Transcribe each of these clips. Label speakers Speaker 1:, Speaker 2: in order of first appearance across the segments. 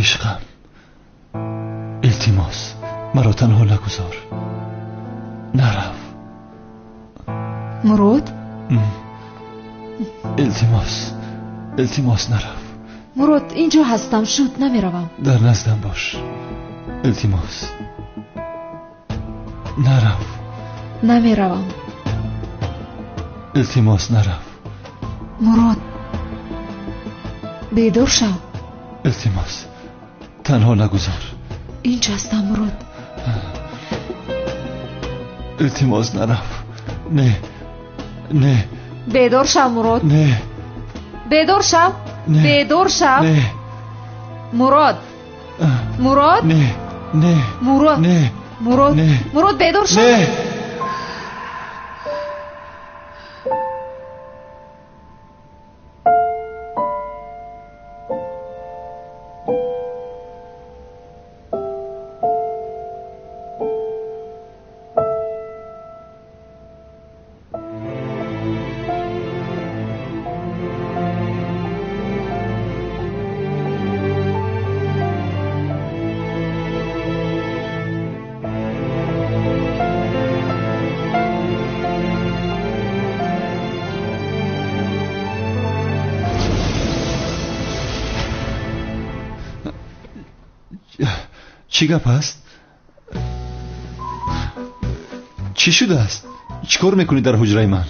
Speaker 1: عشقم، التماس مرا تنها نگذار، نرو.
Speaker 2: مراد؟
Speaker 1: التماس نرو.
Speaker 2: مراد اینجا هستم، شد نمیروم.
Speaker 1: در نزدم باش، التماس نرو.
Speaker 2: نمیروم.
Speaker 1: التماس نرو.
Speaker 2: مراد بیدار شو.
Speaker 1: التماس تنها نگذار.
Speaker 2: اینجا هستم مراد.
Speaker 1: التماس نرو. نه
Speaker 2: بیدار شو مراد.
Speaker 1: نه
Speaker 2: بیدار شو.
Speaker 1: نه.
Speaker 2: بیدار شو.
Speaker 1: نه
Speaker 2: مراد. مراد.
Speaker 1: نه
Speaker 2: مراد.
Speaker 1: نه
Speaker 2: مراد.
Speaker 1: نه.
Speaker 2: مراد بیدار شو.
Speaker 1: نه. چی گپ است؟ چی شده است؟ چیکار میکنی در حجره من؟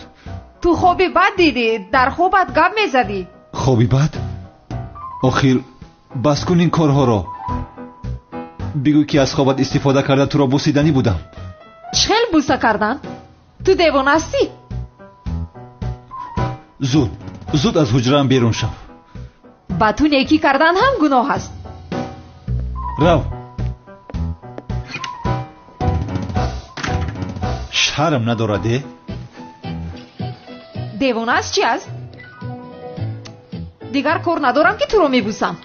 Speaker 2: تو خوابی بد دیدی، در خوابت گپ میزدی.
Speaker 1: خوابی بد؟ آخر بس کن این کارها را. بگو که از خوابت استفاده کرده تو را بوسیدنی بودم.
Speaker 2: چخیل بوسه کردن؟ تو دیوانه هستی؟
Speaker 1: زود از حجره‌ام بیرون شو.
Speaker 2: با تو نیکی کردن هم گناه است.
Speaker 1: رو. شرم ندارده؟
Speaker 2: دیوانه است چی است؟ دیگر کار ندارم که تو رو میبوسم.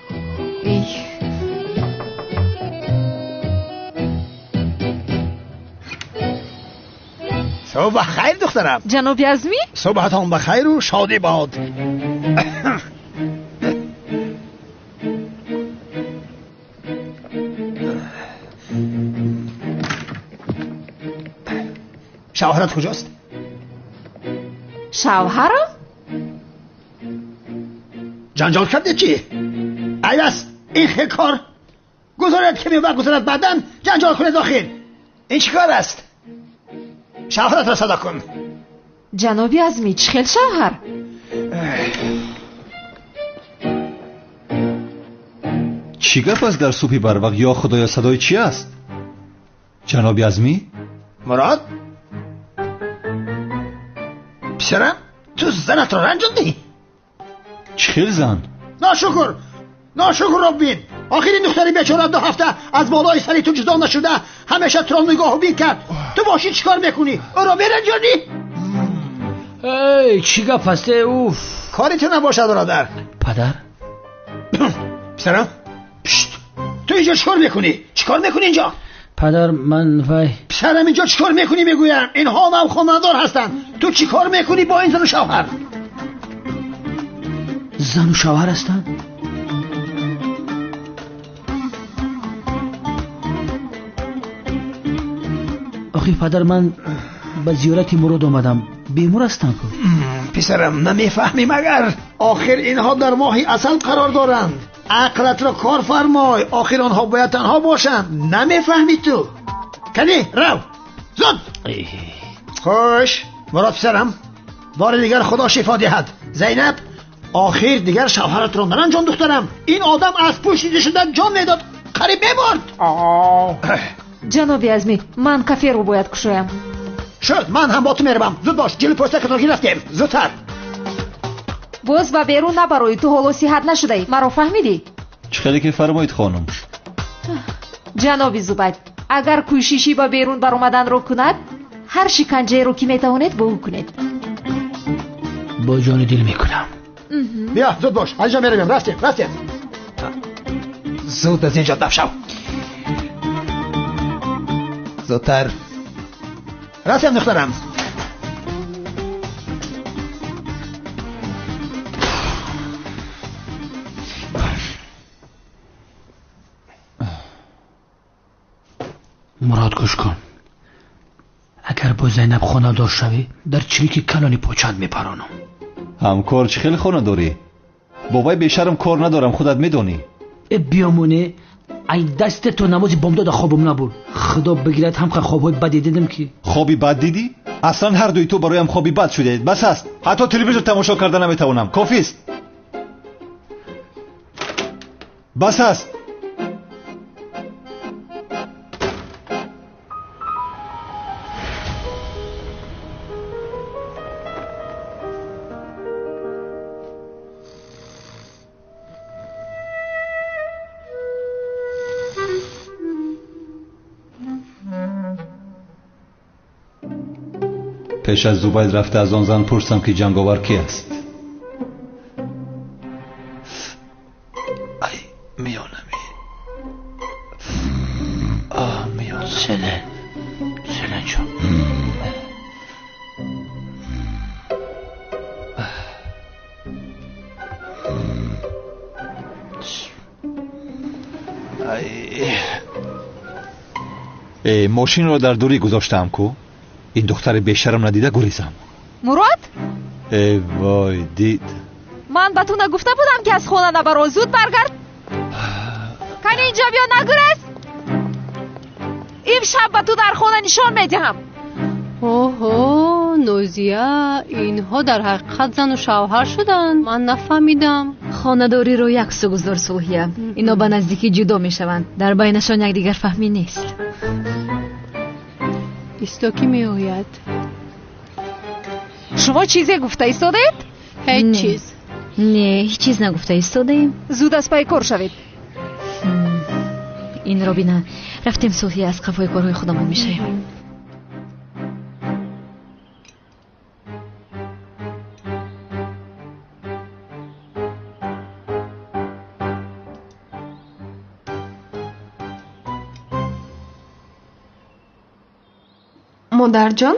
Speaker 3: صبح بخیر دخترم.
Speaker 2: جناب عزمی؟
Speaker 3: صبحتان بخیر و شادی باد. شوهرت کجاست؟
Speaker 2: شوهرم؟
Speaker 3: جنجال کرده چی؟ ایوست این خیلی کار گذارد که میوه گذارد بعدن جنجال کنه داخل. این چی کار است؟ شوهرت را صدا کن.
Speaker 2: جنابی عزمی چخیل شوهر؟
Speaker 1: چی گپ است در صبح بر وقت؟ یا خدایا صدای چی است؟ جنابی عزمی؟
Speaker 3: مراد؟ پسرم تو زنت را رنجاندی؟
Speaker 1: چخیل زن؟
Speaker 3: ناشکر را بین. آخر این دختری بیچاره 2 هفته از بالای سری تو جدا نشده، همیشه تو را نگاه و بین کرد. تو باشی چیکار میکنی؟ او را برنجانی؟
Speaker 4: ای چی گپ است؟ اوف
Speaker 3: کاری تو نباشه برادر.
Speaker 4: پدر؟
Speaker 3: پسرم تو اینجا چیکار میکنی؟ چیکار میکنی اینجا؟
Speaker 4: پدر من وای
Speaker 3: پسرم اینجا چیکار میکنی میگویم؟ اینها هم خانه‌دار هستن. تو چیکار میکنی با این زن و شوهر؟
Speaker 4: زن و شوهر هستن؟ آخی پدر من به زیارت مراد آمدم، بیمار هستن که.
Speaker 3: پسرم نمیفهمی مگر؟ آخر اینها در ماهی اصل قرار دارند. عقلت را کار فرمای. آخر آنها باید تنها باشند. نمیفهمی تو؟ کنی رو زود. خوش مراد پسرم، بار دیگر خدا شفا دهد. زینب آخر دیگر شوهرت را نرنجان دخترم. این آدم از پشت شده جان میداد قریب بمرد.
Speaker 2: جنابی عزمی من کافه رو باید کشویم.
Speaker 3: شد من هم با تو میروم. زود باش جلو پستک را گرفتیم. زودتر.
Speaker 2: باز و بیرون نبروی. تو حالا صحت نشده ای. مرا فهمیدی؟
Speaker 1: چخیلی که فرمایید خانم.
Speaker 2: جنابی زبید اگر کوششی با بیرون بر اومدن رو کند، هر شکنجه رو که میتوانید با او کنید.
Speaker 4: با جان دل میکنم.
Speaker 3: بیا زود باش اینجا میرویم. رفتیم زود از اینجا دف شو. زودتر. رفتیم دخترم.
Speaker 4: مراد گوش کن. اگر با زینب خانه دار شوی در چریک کلانی پوچت میپرانم.
Speaker 1: همکار چه خیلی خانه داری؟ بابای بیشرم کار ندارم، خودت میدونی.
Speaker 4: بیامونه ای دست تو نمازی بامداد خوابم نبود. خدا بگیرد هم خوابهای بدی دیدم که.
Speaker 1: خوابی بد دیدی؟ اصلا هر دوی تو برایم خوابی بد شده. بس است، حتی تلویزیون تماشا کردن نمیتونم. کافی است. بس است. پیش از زبید رفته از آن زن پرسم که جنگاور کی است. ای میانمی میانم.
Speaker 4: سلن جان.
Speaker 1: ماشین رو در دوری گذاشتم کو. این دختر بیشرم ندیده گریزم.
Speaker 2: مراد؟
Speaker 1: ای وای دید.
Speaker 2: من به تو نگفته بودم که از خونه نبرو، زود برگرد. کنی اینجا بیا نگرز. امشب به تو در خونه نشان میدهم.
Speaker 5: اوه نوزیا، اینها در حقیقت زن و شوهر شدن؟ من نفهمیدم.
Speaker 6: خانه‌داری رو یک سو گذار صلحیه. اینا به نزدیکی جدا میشوند. در بینشان یکدیگر فهمی نیست.
Speaker 5: استوکی می آید.
Speaker 2: شما چیزی گفته ایستادید؟
Speaker 5: هیچ چیز.
Speaker 6: نه هیچ چیز نگفته ایستادیم.
Speaker 2: زود از پای کار شوید.
Speaker 6: این را بینه رفتیم صلحیه از قفای کارهای خودمون میشیم.
Speaker 7: مادر جان،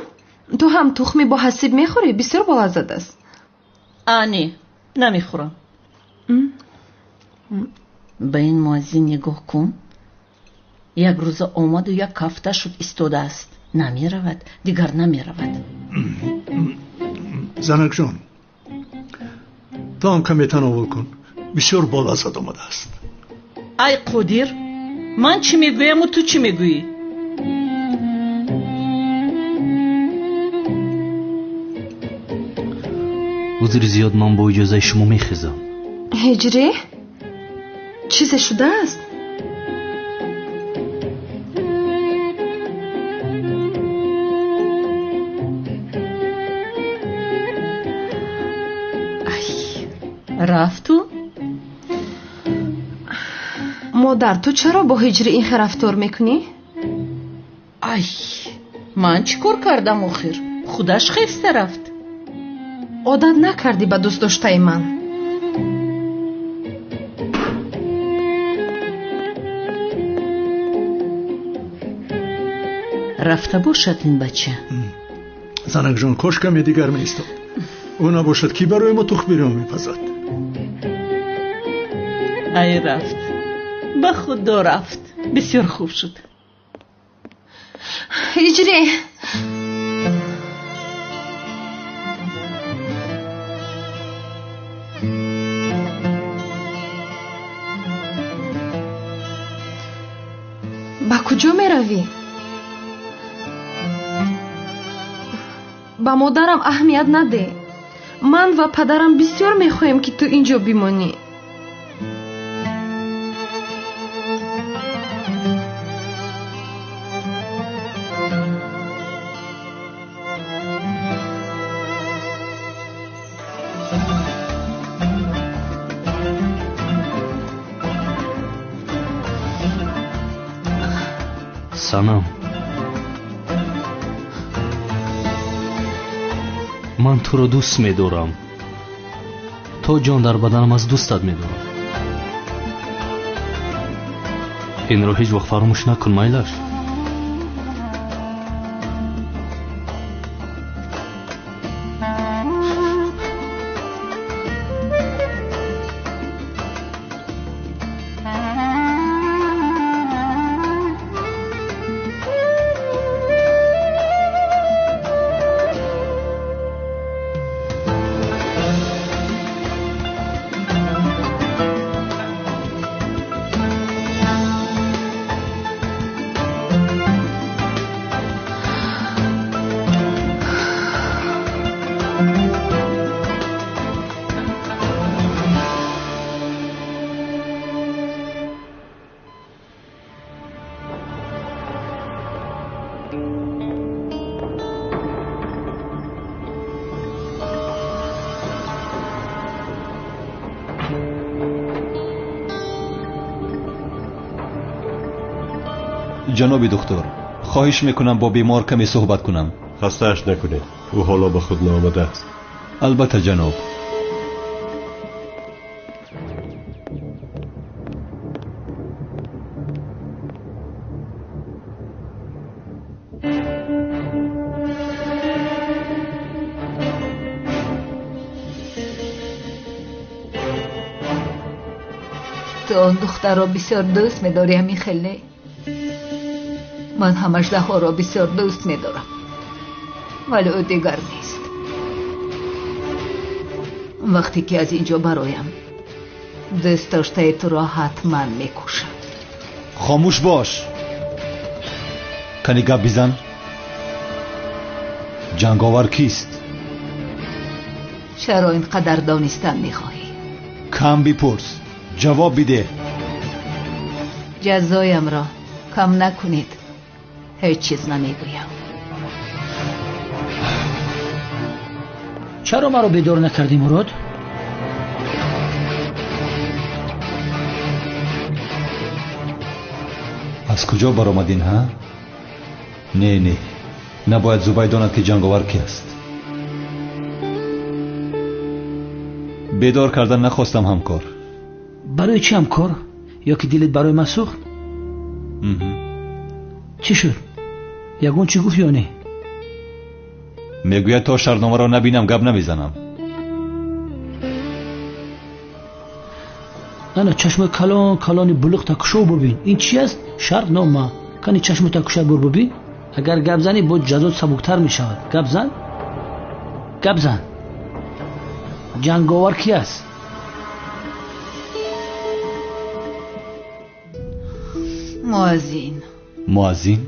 Speaker 7: تو هم تخمی با حسیب میخوری؟ بسیار بالذت است.
Speaker 8: آنی نمیخورم. به این موازی نگاه کن. یک روز آمد و یک هفته شد ایستاده است. نمی رود، دیگر نمی رود.
Speaker 3: زنک جان، تو هم کمی تناول کن. بسیار بالذت آمده است.
Speaker 8: ای قدیر، من چی میگویم و تو چی میگویی؟
Speaker 4: حضور زیاد من با اجازه شما میخیزم.
Speaker 7: هجری؟ چیز شده است؟
Speaker 8: رفتو؟
Speaker 7: مادر تو چرا با هجری این رفتار میکنی؟
Speaker 8: ای من چی کار کردم آخر؟ خودش خسته رفت.
Speaker 7: عادت نکردی به دوست داشته من.
Speaker 8: رفته باشد این بچه.
Speaker 3: زنک جان کاش کمی دیگر میستاد. او نباشد کی برای ما تخمی را میپزد.
Speaker 8: ای رفت، به خدا رفت. بسیار خوب شد.
Speaker 7: هجری با کجا می روی؟ با مادرم اهمیت نده. من و پدرم بسیار می خواهیم که تو اینجا بمانی.
Speaker 4: سنم، من تو رو دوست می‌دارم. تو جان در بدنم از دوستت می‌دارم. این رو هیچ وقت فراموش نکن مایلش.
Speaker 1: جناب دکتر، خواهش میکنم با بیمار کمی صحبت کنم.
Speaker 9: خسته‌اش نکنید، او حالا به خود نآمده است.
Speaker 1: البته جناب.
Speaker 6: تو آن دختر را بسیار دوست می‌داری همین خیلی؟ من هم اژدها را بسیار دوست می‌دارم، ولی او دیگر نیست. وقتی که از اینجا برایم، دوست داشته تو را حتما می‌کشم.
Speaker 1: خاموش باش. کنی گپ بزن. جنگاور کیست؟
Speaker 6: چرا اینقدر دانستن می‌خواهی؟
Speaker 1: کم بپرس، جواب بده.
Speaker 6: جزایم را کم نکنید. هیچ چیز نمیگویم.
Speaker 4: چرا مرا بیدار نکردی مراد؟
Speaker 1: از کجا برآمدین ها؟ نه نباید زبای داند که جنگاور کی است. بیدار کردن نخواستم همکار.
Speaker 4: برای چی همکار؟ یا که دلت برای من سوخت؟ چی شد؟ یگون چی گفت یا نه؟
Speaker 1: میگوید تا شرطنامه را نبینم گپ نمیزنم.
Speaker 4: نه چشم کلان بلوغ تکشو ببین. این چی است؟ شرطنامه. کنی چشم تکشو ببین. اگر گپ زنی بود جزات سبکتر می شود. گپ زن. جنگاور کی است؟
Speaker 1: مؤذن؟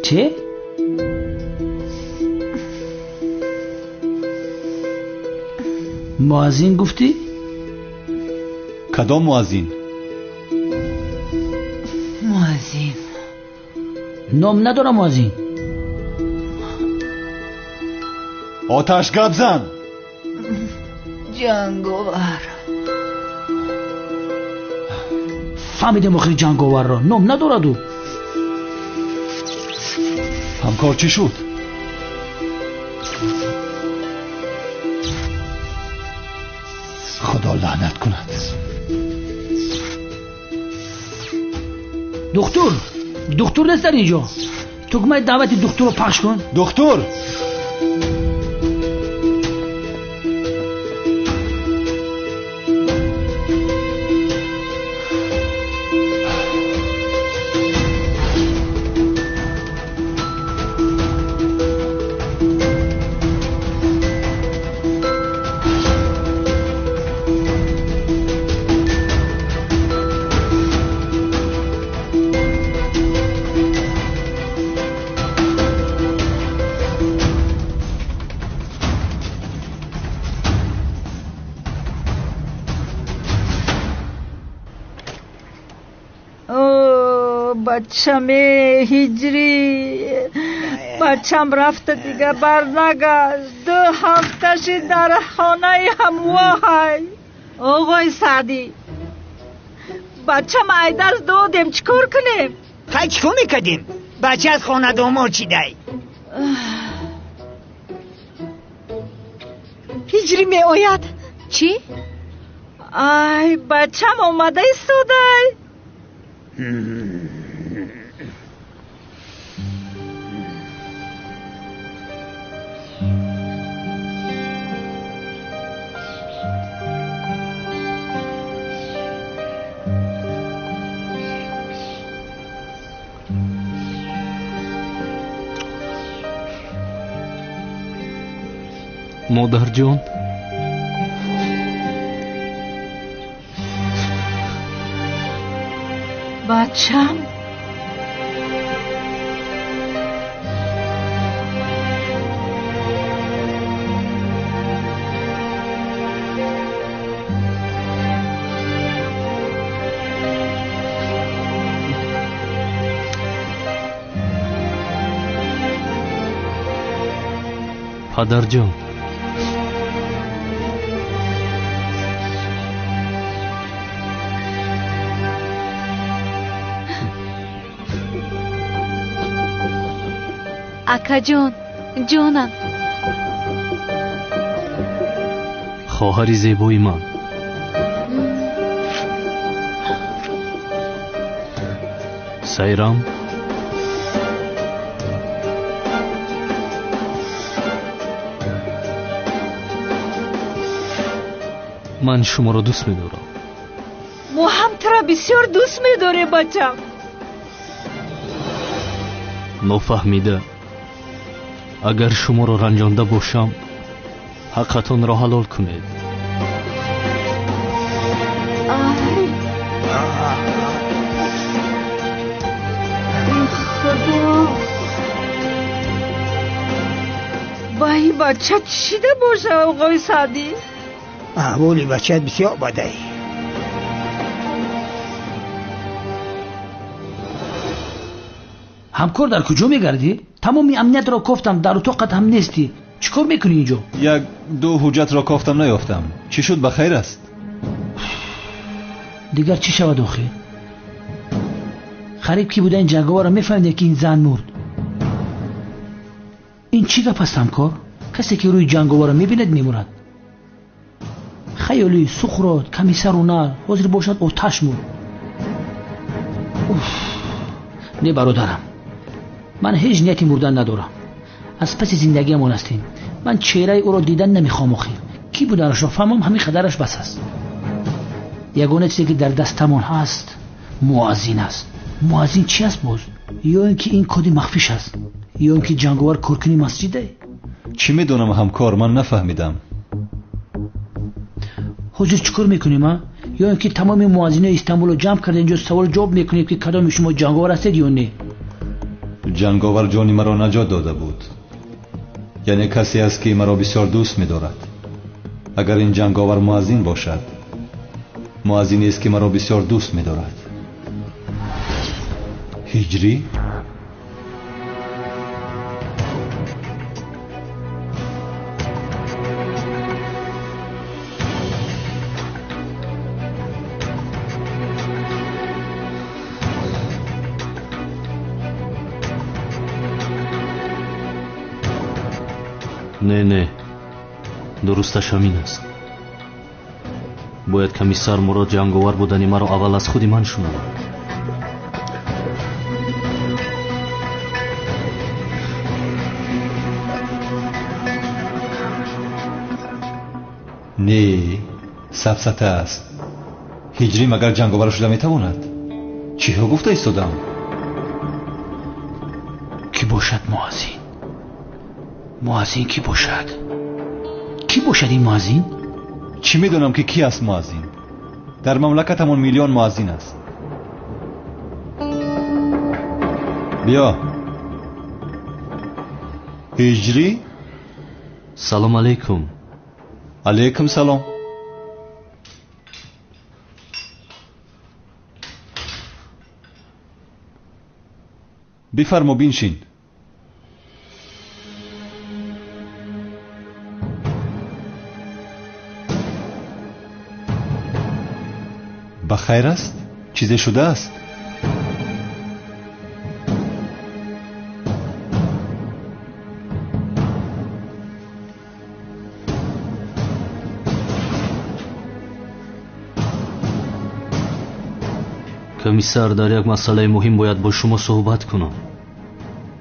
Speaker 4: چه؟ مؤذن گفتی؟
Speaker 1: کدام مؤذن؟
Speaker 4: نام نداره مؤذن.
Speaker 1: آتش گپ زن.
Speaker 6: جنگاور.
Speaker 4: فهمیدم آخری جنگاور را. نام ندارد او.
Speaker 1: همکار چی شد؟ خدا لعنت کند.
Speaker 4: دکتر نیست در اینجا. تو که دعوت دکتر رو پخش کن.
Speaker 1: دکتر
Speaker 10: بچم هجری، بچم رفته دیگه برنگشت. 2 هفتهش در خانه همواه. آقای سعدی، بچم ایدرز دادیم چکار کنیم؟
Speaker 11: خیلی چکار میکردیم؟ بچه از خانه دامار چی دی؟
Speaker 10: هجری می آید.
Speaker 6: چی؟
Speaker 10: ای بچم اومده ایستاده.
Speaker 12: مادر جان،
Speaker 10: بچم
Speaker 12: پدر جان،
Speaker 5: акаҷон ҷонам.
Speaker 12: хоҳари зебои ман. сайрам. ман шуморо дӯст медорам.
Speaker 10: мо ҳам туро бисёр дӯст медорем бачам.
Speaker 12: нофаҳмида агар шуморо ранҷонда бошам ҳаққатонро ҳалол кунед.
Speaker 10: вай бача чӣ шида боша оғои саъдӣ?
Speaker 11: аҳволи бачаят бисёр бадай.
Speaker 4: ҳамкор дар куҷо мегардӣ? тамоми амниятро кофтам, дар утоқат ҳам нестӣ. чӣ кор мекунӣ инҷо?
Speaker 1: як ду ҳуҷҷатро кофтам наёфтам. чӣ шуд, ба хайр аст?
Speaker 4: дигар чӣ шавад охир? қариб ки буда ин ҷанговарро мефаҳмиде ки ин зан мурд. ин чӣ гап аст ҳамкор? касе ки рӯи ҷанговарро мебинад мемурад. хаёли сухрот ками сару нар ҳозир бошад оташ мурд. не бародарам, ман ҳеҷ нияти мурдан надорам. аз паси зиндагиамон ҳастем. ман чеҳраи ӯро дидан намехоҳам. охир ки буданашро фаҳмам, ҳамин қадараш бас аст. ягона чизе ки дар дастамон ҳаст муаззин аст. муаззин чӣ аст боз? ё ин ки ин коди махфиш аст, ё ин ки ҷанговар коркуни масҷиде?
Speaker 1: чӣ медонам ҳамкор, ман нафаҳмидам.
Speaker 4: ҳозир чӣ кор мекунем? ё ин ки тамоми муаззинои Истанбулро ҷамъ карда инҷо савол ҷавоб мекунем ки кадоми шумо ҷанговар ҳастед ё не?
Speaker 1: ҷанговар ҷони маро наҷот дода буд. яъне касе аст ки маро бисёр дӯст медорад. агар ин ҷанговар муаззин бошад, муаззинест ки маро бисёр дӯст медорад. ҳиҷрӣ?
Speaker 12: не дурусташ ҳамин аст. бояд комиссар мурод ҷанговар будани маро аввал аз худи ман шунавад.
Speaker 1: не сафсата аст. ҳиҷрӣ магар ҷанговар шуда метавонад? чиҳо гуфта истодам?
Speaker 4: ки бошад муаззин? муаззин ки бошад? ки бошад ин муаззин?
Speaker 1: чӣ медонам ки ки аст муаззин? дар мамлакатамон миллион муаззин аст. биё. ҳиҷрӣ?
Speaker 12: салом алайкум.
Speaker 1: алайкум салом. бифармо, биншин. ба хайр аст? чизе шудааст?
Speaker 12: комиссар, дар як масъалаи муҳим бояд бо шумо суҳбат кунам.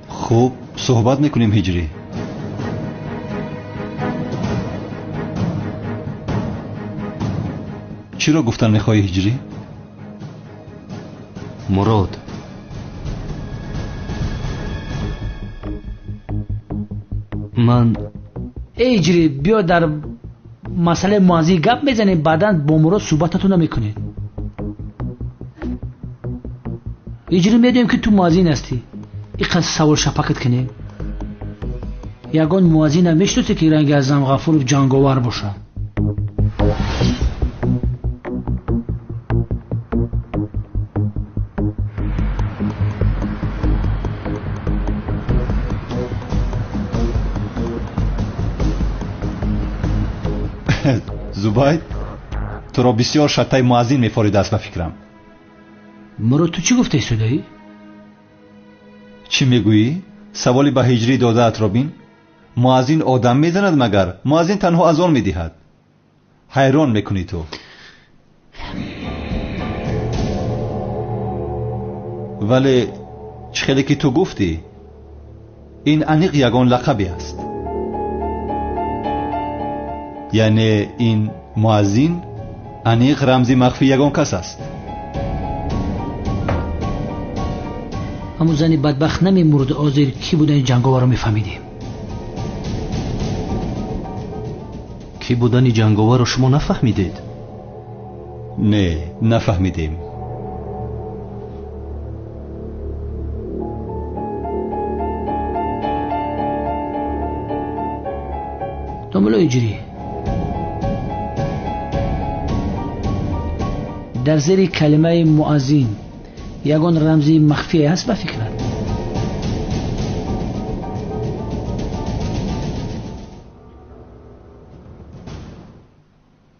Speaker 1: хуб, суҳбат мекунем ҳиҷрӣ. чиро гуфтан мехоҳӣ ҳиҷрӣ?
Speaker 12: мурод. ман
Speaker 4: ҳиҷрӣ, биё дар масъалаи муаззин гап мезанем, баъдан бо мурод суҳбататона мекунем. ҳиҷрӣ, медонем ки ту муаззин ҳастӣ. иққадр савол шапакат кунем. ягон муаззина мешносе ки ранги Аъзам Ғафуров ҷанговар бошад?
Speaker 1: зубайд, туро бисёр шаттаи муаззин мефоридааст ба фикрам.
Speaker 4: мурод, ту чӣ гуфта истодаӣ?
Speaker 1: чӣ мегӯӣ? سوالی به هجری داده‌ات را بین. مؤذن آدم میزند مگر؟ مؤذن تنها اذان میدهد. حیران میکنی تو. ولی چخیلی که تو گفتی این انیق یگان لقبی است. یعنی این مؤذن انیق رمزی مخفی یگان کس است.
Speaker 4: همون زنی بدبخت نمیمرد آزیر کی بودن این جنگاور رو میفهمیدیم.
Speaker 12: کی بودن جنگاور رو شما نفهمیدید؟
Speaker 1: نه نفهمیدیم.
Speaker 4: داملا هجری در زیر کلمه مؤذن یگان رمزی مخفی هست به فکرت؟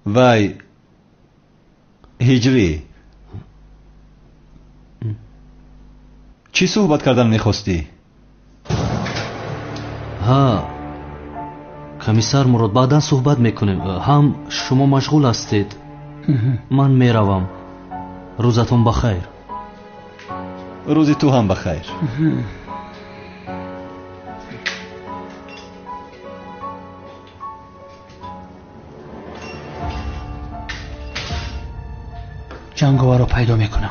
Speaker 1: وای هجری چی صحبت کردن میخواستی؟
Speaker 12: ها کمیسر مراد بعدا صحبت میکنیم. هم شما مشغول هستید. من میروم. روزتون بخیر.
Speaker 1: روزی تو هم بخیر.
Speaker 4: جنگاور رو پیدا میکنم.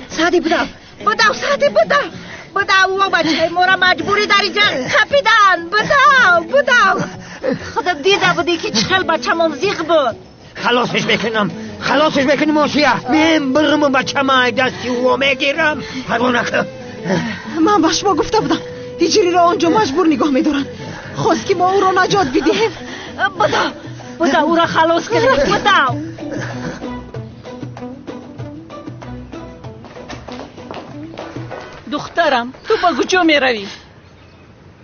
Speaker 10: سعدی بدو سعدی بدو و بچه مورا مجبوری در اینجا خپیدن. بدو خودم دیده بودی که چخل بچه من زیغ بود.
Speaker 11: خلاصش بکنم آسیه. من برم و بچه ما دستی و میگیرم. حیوانه که
Speaker 7: من با شما گفته بودم هجری را آنجا مجبور نگاه میدارن. خواست که ما او را نجات بدهیم.
Speaker 10: بدو او را خلاص کنیم. بدو
Speaker 7: دخترم تو با کجا می روی؟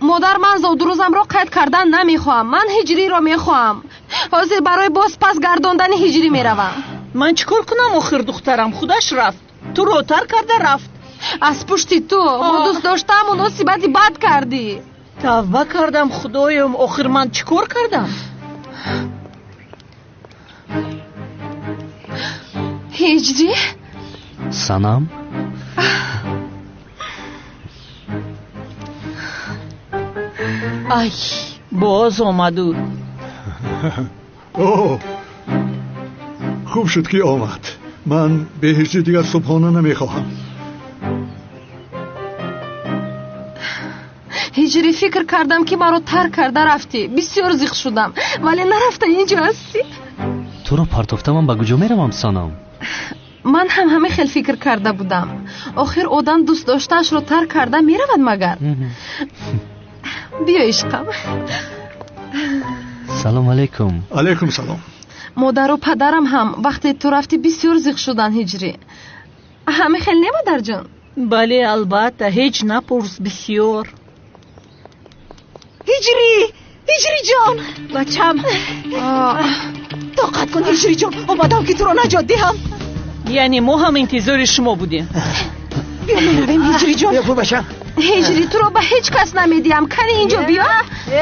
Speaker 7: مادر من زود روزم را قید کردن نمیخوام. من هجری را میخوام. حاضر برای باز پس گرداندن هجری میروم.
Speaker 10: من چیکار کنم آخر دخترم؟ خودش رفت. تو رو تر کرده رفت.
Speaker 7: از پشتی تو ما دوست داشتم و نصیبتی بد کردی.
Speaker 10: توبه کردم خدایم. آخر من چیکار کردم؟
Speaker 7: هجری؟
Speaker 12: سنم؟
Speaker 10: ای باز آمدو.
Speaker 13: اوه خوب شد که آمد. من به هجری دیگر صبحانه نمیخواهم.
Speaker 7: هجری فکر کردم که مرا ترک کرده رفتی. بسیار زیغ شدم ولی نرفته اینجا هستی.
Speaker 12: تو رو پرتافته من به کجا میروم سنم؟
Speaker 7: من هم همه خیلی فکر کرده بودم. آخر آدم دوست داشتهش رو ترک کرده میرود مگر؟ بیا عشقم.
Speaker 12: سلام علیکم.
Speaker 13: علیکم سلام.
Speaker 7: مادر و پدرم هم وقتی تو رفتی بسیار زیغ شدن هجری. همه خیلی نه مادر جان؟
Speaker 10: بله البته هیچ نپرس. بسیار.
Speaker 7: هجری جان
Speaker 10: بچم.
Speaker 7: طاقت کن هجری جان. اومدم که تو رو نجات دهم.
Speaker 10: یعنی ما هم انتظار شما بودیم.
Speaker 7: بیا میرویم هجری جان.
Speaker 11: بیا باشم.
Speaker 7: هجری تو رو به هیچ کس نمیدیم. کنی اینجا بیا.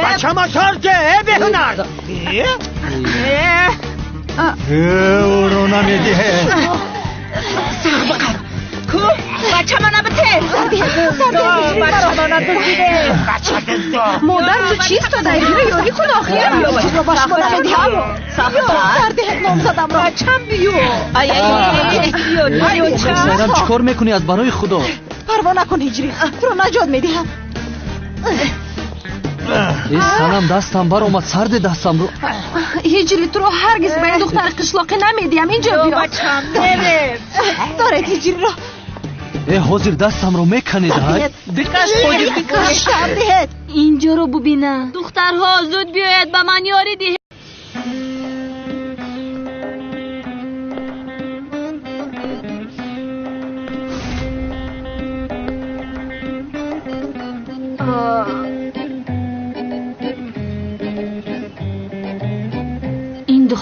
Speaker 11: بچه ما سارده بهنر.
Speaker 13: او رو نمیده.
Speaker 10: سر بقر کو بچه ما نبته. بچه ما نبته. بچه دزدا.
Speaker 7: مادر تو چیست داده؟ هجری یاری کن آخر. بیا بچه رو باشما نمیدیم. سردهت نام زدم را.
Speaker 10: بچم بیو. ای
Speaker 12: سیرم چیکار میکنی از برای خدا؟
Speaker 7: پروا نکن هجری تو رو نجات میدهم.
Speaker 12: ای سنم دستم بر اومد. سرد دستم رو.
Speaker 7: هجری تو رو هرگز به این دختر قشلاقی نمیدیم. اینجا بیا.
Speaker 10: بچم بره.
Speaker 7: دارد هجری را.
Speaker 12: ای حاضر دستم رو میکنید.
Speaker 10: بکش خودی بکش.
Speaker 5: اینجا رو ببینه. دخترها زود بیاید به من یاری ده.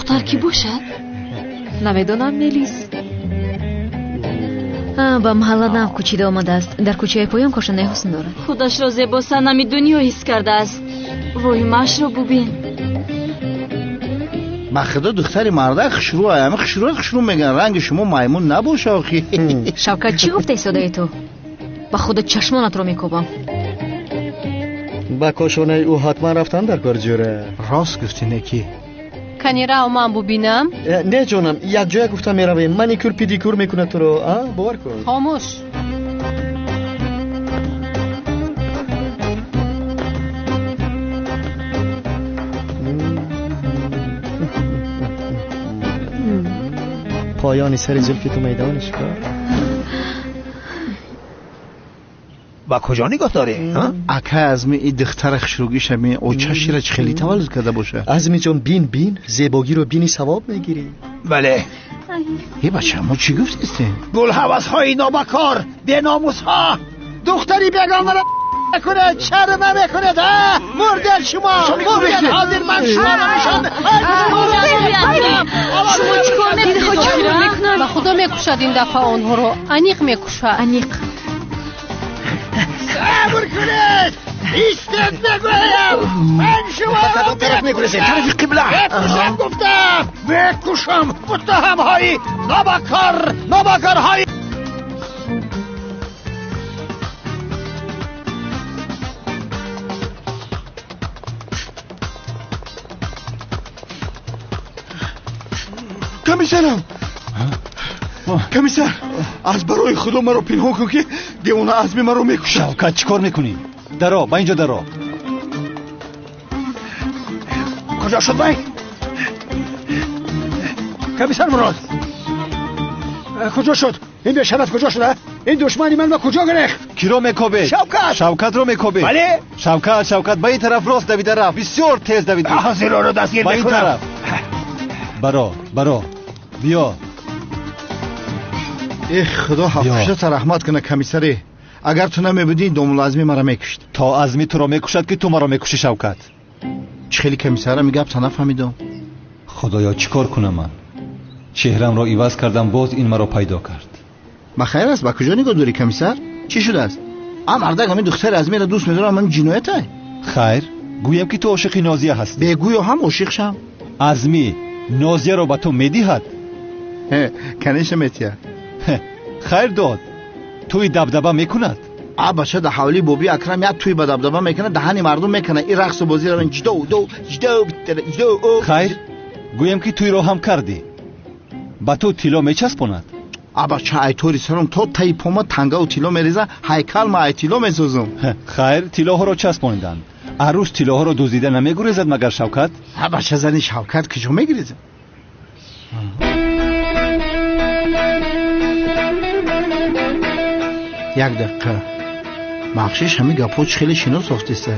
Speaker 14: دختر کی باشد؟
Speaker 2: نمیدونم ملیس.
Speaker 14: با محله نو کوچیده آمده است. در کوچه پایان کاشانه حسن دارد.
Speaker 15: خودش را زیبا صنمی دنیا حس کرده است. وای ماش رو ببین.
Speaker 16: مخدا دختری مرده خشرو همه خشرو میگن. رنگ شما میمون نباشه آخی.
Speaker 14: شوکت چی گفته صدای تو؟ با خودت چشمانت رو میکوبم.
Speaker 17: با کاشانه او حتما رفتن در کار جوره.
Speaker 16: راست گفتی نکی.
Speaker 5: کنی را من ببینم؟
Speaker 17: نه جانم یک جای گفتم میرویم. مانیکور پیدیکور میکنه تو رو. باور کن.
Speaker 5: خاموش.
Speaker 17: پایانی سر زلفی تو میدانش کار.
Speaker 3: با کجا نگاه داری؟
Speaker 16: اکه ازمی این دختر خشروگیش همی او چشی را خیلی تولد کرده باشه.
Speaker 17: ازمی جان بین زیباگی رو بینی ثواب میگیری.
Speaker 3: بله.
Speaker 16: ای بچه ما چی گفتیستی؟
Speaker 3: گل حوث های نابکار به ناموس ها دختری بیگانه را کنه چرم نمیکنه ده مردن شما مردن حاضر من شما نمیشن.
Speaker 5: شما چیکار میکنید؟ با خدا میکشد این دفعه آنها رو. انیق میکشد.
Speaker 14: انیق
Speaker 3: صبر کنید ایستد نگویم. من شما رو
Speaker 16: طرف میکنید طرف قبله
Speaker 3: بکشم گفتم بکشم متهم های نابکار های.
Speaker 13: کمیسر از برای خدا مرا پنهان کن که دیوانه ازمی مرا میکشه.
Speaker 1: شوکت چیکار میکنی؟ درا با اینجا درا.
Speaker 3: کجا شد بای؟ کمیسر مراد کجا شد؟ این به شرف کجا شده؟ این دشمنی من با کجا گرفت؟
Speaker 1: کی رو میکوبه؟ شوکت رو میکوبه.
Speaker 3: بله
Speaker 1: شوکت به این طرف راست دویده رفت. بسیار تیز دویده.
Speaker 3: حاضر رو دستگیر
Speaker 1: میکنم. به این طرف. برا بیا.
Speaker 16: ای خدا حفظت رحمت کنه کمیسری. اگر تو نمیبودی دوم لازمی مرا میکشت.
Speaker 1: تا ازمی تو را میکشد که تو مرا میکشی شوکت.
Speaker 16: چه خیلی کمیسر میگه تا نفهمیدم.
Speaker 1: خدایا چیکار کنم من؟ چهرم را عوض کردم باز این مرا پیدا کرد.
Speaker 16: ما خیر است با کجا نگاه داری کمیسر؟ چی شده است؟ مردک همین دختر ازمی را دوست میدارم من جنایته.
Speaker 1: خیر گویم که تو عاشق نازیه هستی.
Speaker 16: بگویا هم عاشق شم.
Speaker 1: ازمی نازیه را به تو میدهد.
Speaker 16: کنیش میتیه.
Speaker 1: خیر داد. توی دبدبه میکند.
Speaker 16: بچه ده حوالی بوبی اکرم یک توی به دبدبه میکنه دهنی مردم میکنه. این رقص و بازی رو جدو
Speaker 1: خیر گویم که توی رو هم کردی. با تو تیلا میچسباند.
Speaker 16: بچه ایطوری سرم تو تایی پوما تنگه و تیلا میریزه هیکل ما ای تیلا میسوزم.
Speaker 1: خیر تیلاها رو چسباندن. عروس تیلاها رو دزدیده نمیگریزد مگر شوکت؟
Speaker 16: بچه زنی شوکت کجا میگریزه؟ یک دقیقه بخشش همین گپوچ خیلی شنو ساختیسته.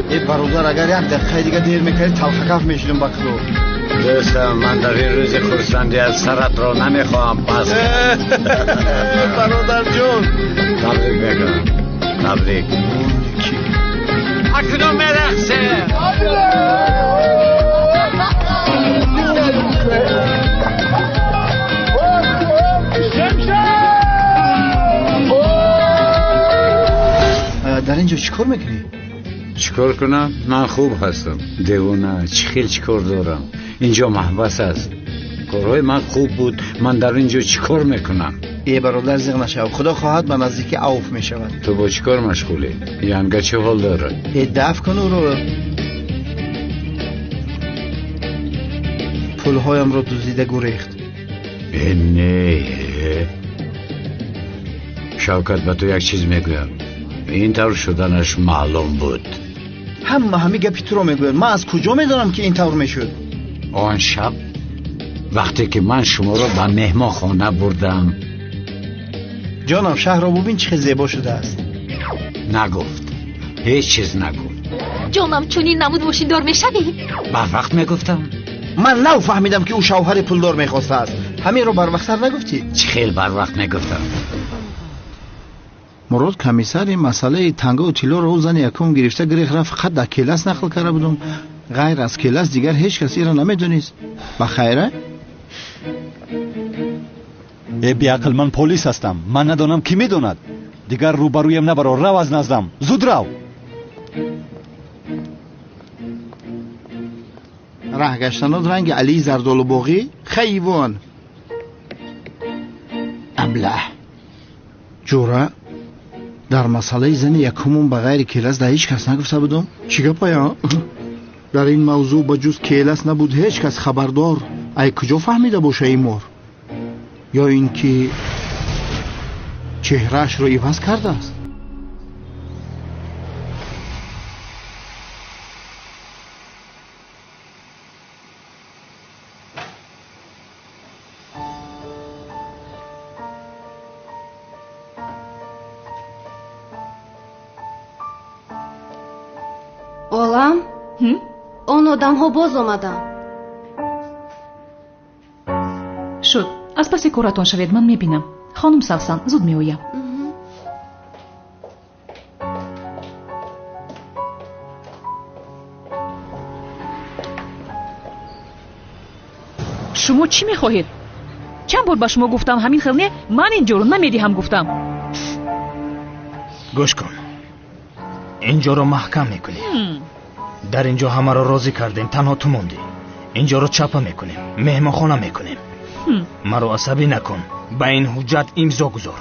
Speaker 16: ای برادر اگر یک دقیقه دیگه دیر میکنی تلخکف میشیدم با کلو.
Speaker 11: دوستم من در این روز خورسندی از سرت را نمیخواهم پس.
Speaker 16: برادر جون
Speaker 11: تبریک میکنم. تبریک. اکنون میرخصه.
Speaker 16: در اینجا چیکار میکنی؟
Speaker 11: چیکار کنم؟ من خوب هستم. دیوانه چیکار دارم؟ اینجا محبس است. کارهای من خوب بود. من در اینجا چیکار میکنم؟
Speaker 16: ای برادر زیغ نشو. خدا خواهد من نزدیک عوف میشود.
Speaker 11: تو با چیکار مشغولی؟ یانگه چه حال داره؟
Speaker 16: ای دفع کن او رو. پولهایم رو دزدیده گریخت.
Speaker 11: نه شوکت به تو یک چیز میگویم. این طور شدنش معلوم بود.
Speaker 16: همه گپی تو رو میگویم. من از کجا میدونم که این طور میشد؟
Speaker 11: آن شب وقتی که من شما رو به مهمان خانه بردم.
Speaker 16: جانم شهر رو ببین چه زیبا شده است.
Speaker 11: نگفت. هیچ چیز نگو.
Speaker 14: جانم چونین نمود ماشیندار میشوی؟
Speaker 11: بر وقت میگفتم.
Speaker 16: من لو فهمیدم که او شوهر پولدار میخواسته است. همین رو بر وقت سر نگفتی؟
Speaker 11: چه خیلی بر وقت میگفتم.
Speaker 16: مراد کمیسر این مسئله تنگه و تیلو رو زن یکم گرفته گریخ رفت فقط در کلاس نقل کرده بودم. غیر از کلاس دیگر هیچ کسی را نمیدونیست. بخیره؟
Speaker 1: ای بیعقل، من پلیس هستم. من ندانم کی میدوند. دیگر روبرویم نبرو. رو از نزدم. زود رو.
Speaker 16: ره گشتنات رنگ علی زردالو باغی خیوان ابله جوره در مسئله زن یکمون بغیر کلاس در هیچ کس نگفته بودم. چی گپایا؟ در این موضوع بجز کلاس نبود هیچ کس خبردار. ای کجا فهمیده باشه این مور؟ یا اینکه چهرهش رو عوض کرده است؟
Speaker 7: олам он одамҳо боз омаданд.
Speaker 2: шуд аз паси коратон шавед, ман мебинам. хонум савсан зуд меоям. шумо чӣ мехоҳед? чанд бор ба шумо гуфтам ҳамин хел не? ман инҷоро намедиҳам гуфтам.
Speaker 17: гӯш кун, инҷоро маҳкам мекунем. дар инҷо ҳамаро розӣ кардем, танҳо ту мондӣ. инҷоро чапа мекунем, меҳмонхона мекунем. маро асабӣ накун, ба ин ҳуҷҷат имзо гузор.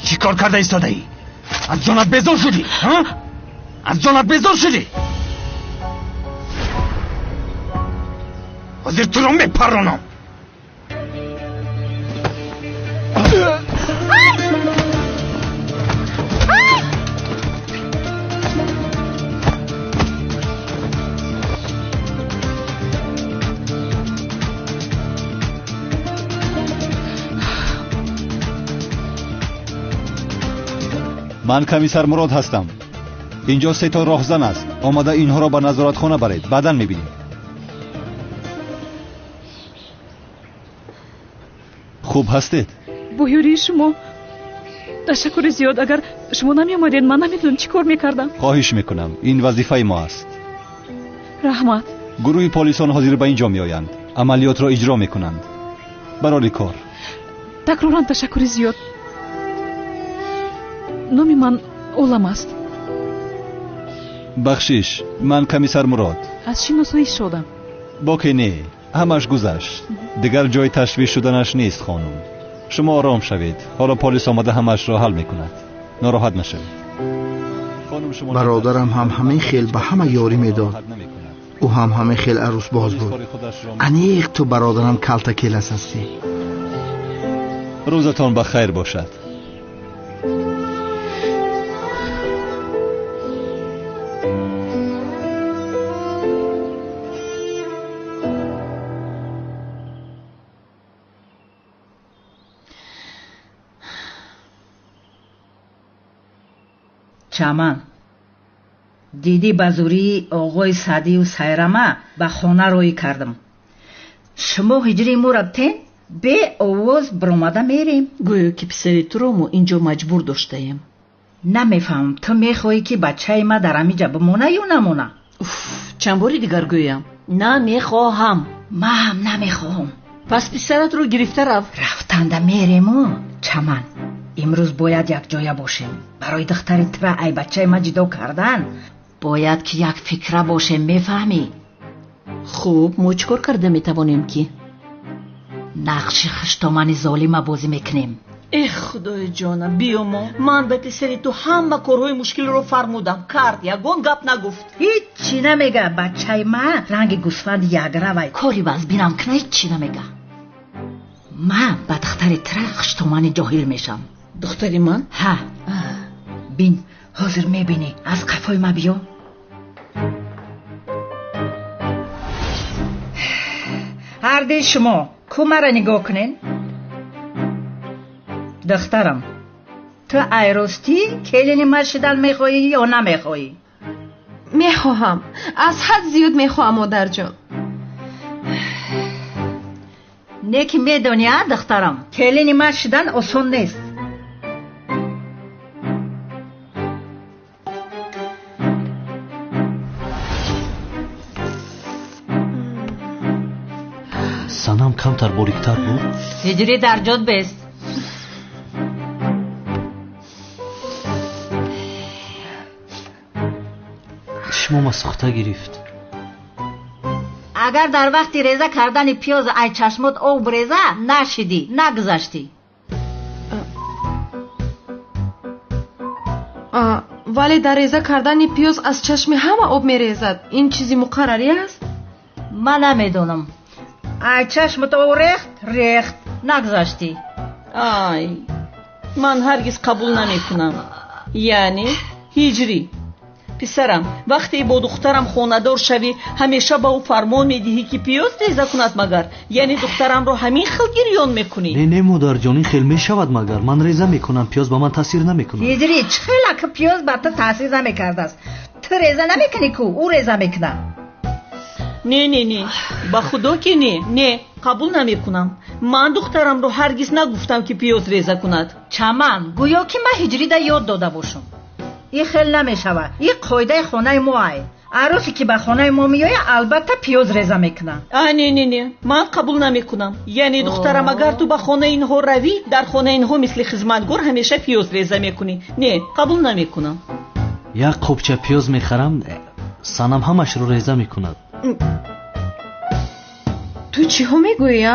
Speaker 17: чӣ кор карда истодаӣ? аз ҷонат безор шудӣ? аз ҷонат безор шудӣ? ҳозир туро мепаронам.
Speaker 1: من کمیسر مراد هستم. اینجا 3 تا راهزن است. آماده اینها را به نظارتخانه برید. بعداً می‌بینیم. خوب هستید؟
Speaker 2: بویوری شما تشکر زیاد. اگر شما نمی اومدید من نمیدونم چی کار میکردم.
Speaker 1: خواهش میکنم، این وظیفه ما است.
Speaker 2: رحمت.
Speaker 1: گروه پلیسان حاضر به اینجا میآیند. عملیات را اجرا میکنند. برای کار.
Speaker 2: تکرارا تشکر زیاد. نام من اولم است.
Speaker 1: بخشش. من کمیسر مراد.
Speaker 2: از شناسایی شدم.
Speaker 1: باکی نه، همش گذشت. دیگر جای تشویش شدنش نیست خانم. شما آرام شوید. حالا پلیس آمده همش را حل میکند. ناراحت نشوید.
Speaker 16: برادرم هم همین خیل به همه یاری میداد. او هم همین خیل عروس باز بود. انیق تو برادرم کلتا کلاس هستی.
Speaker 1: روزتان بخیر باشد.
Speaker 6: چمن دیدی بازوری آقای سعدی و سایرامه به خانه روی کردم. شما هجری مو رفتین؟ به آواز برآمده میریم.
Speaker 8: گویا که پسری تو رو ما اینجا مجبور داشتیم.
Speaker 6: نمیفهم تو میخوایی که بچه ما در همینجا بمونه یا نمونه؟
Speaker 8: چند باری دیگر گویم نمیخواهم.
Speaker 6: من هم نمیخواهم.
Speaker 8: پس پسرت رو گرفته
Speaker 6: رفتنده میریم. چمن امروز باید یک جای باشیم. برای دختر ترا ای بچه ما جدا کردن باید که یک فکره باشه. میفهمی؟
Speaker 8: خوب ما چکار کرده میتوانیم که
Speaker 6: نقش خشتامن ظالم بازی میکنیم.
Speaker 8: ای خدای جانم بیا ما. من به پسری تو همه کارهای مشکل رو فرمودم کرد یگان گپ نگفت.
Speaker 6: هیچی نمیگه. بچه ما رنگ گوسفند یک روی کاری باز بینم کنه. هیچی نمیگه. من به دختر ترا خشتامن جاهل میشم.
Speaker 8: دختری من؟
Speaker 6: ها بین حاضر میبینی. از قفای ما بیا. مرد شما کو مرا نگاه کنین. دخترم تو ایراستی کلینی من شدن میخوایی یا نمیخوایی؟
Speaker 7: میخواهم، از حد زیاد میخواهم مادر جان.
Speaker 6: نیکی میدونی دخترم کلینی من شدن آسان نیست.
Speaker 12: санам камтар бориктар буд.
Speaker 6: هجری در جد بیست.
Speaker 12: چشمام سوخته گرفت.
Speaker 6: اگر در وقت ریزه کردن پیاز ای چشمت او بریزه نشدی نگذشتی.
Speaker 7: ولی در ریزه کردن پیاز از چشم همه آب میریزد. این چیزی مقرری است؟
Speaker 6: من نمیدونم. ای چشمت او ریخت نگذشتی.
Speaker 8: آی من هرگز قبول نمی کنم. یعنی هجری پسرم وقتی با دخترم خاندار شوی همیشه با او فرمان میدهی که پیاز ریزه کند مگر؟ یعنی دخترم رو همین خیل گریان میکنی؟
Speaker 12: نه مادر جان این خیل میشود مگر من ریزه میکنم پیاز با من تاثیر نمیکنه.
Speaker 6: هجری چخیل که پیاز بر تو تاثیر نمیکرده است. تو ریزه نمیکنی کو او ریزه میکنه.
Speaker 8: نه با خدا که نه قبول نمیکنم. من دخترم رو هرگز نگفتم که پیاز ریزه کند.
Speaker 6: چمن گویا که من هجری دا یاد داده باشم. این خیل نمیشود. این قاعده خانه ما ای. عروسی که به خانه ما میای البته پیاز ریزه میکنه.
Speaker 8: نه من قبول نمیکنم. یعنی دخترم اگر تو به خانه اینها روی در خانه اینها مثل خدمتگار همیشه پیاز ریزه میکنی. نه قبول نمیکنم.
Speaker 12: یک قوبچه پیاز میخرم سنم همش رو ریزه میکند.
Speaker 7: تو چی ها میگویی؟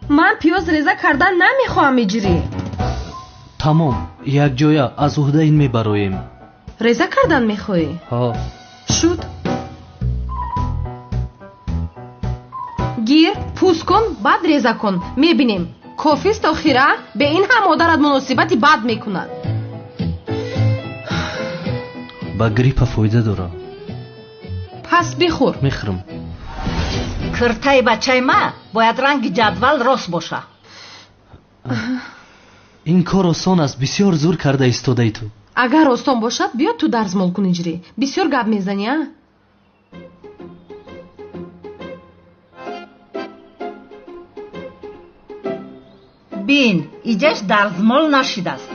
Speaker 7: من پیاز ریزه کردن نمیخواهم هجری.
Speaker 12: تمام یک جایه از عهده این میبرایم.
Speaker 7: ریزه کردن میخوایی؟
Speaker 12: ها
Speaker 7: شد. گیر پوست کن بعد ریزه کن میبینیم. کافیست آخیره به این هم مادرت مناسبتی بد میکند.
Speaker 12: با گریپ فایده داره.
Speaker 7: پس بخور.
Speaker 12: میخورم.
Speaker 6: کرتای بچه ما باید رنگ جدول راست باشه.
Speaker 12: این کار آسان است. بسیار زور کرده ایستاده ای تو.
Speaker 7: اگر آسان باشد بیا تو درز مال کن هجری. بسیار گپ میزنی ها؟
Speaker 6: بین ایجاش درزمال نشید است.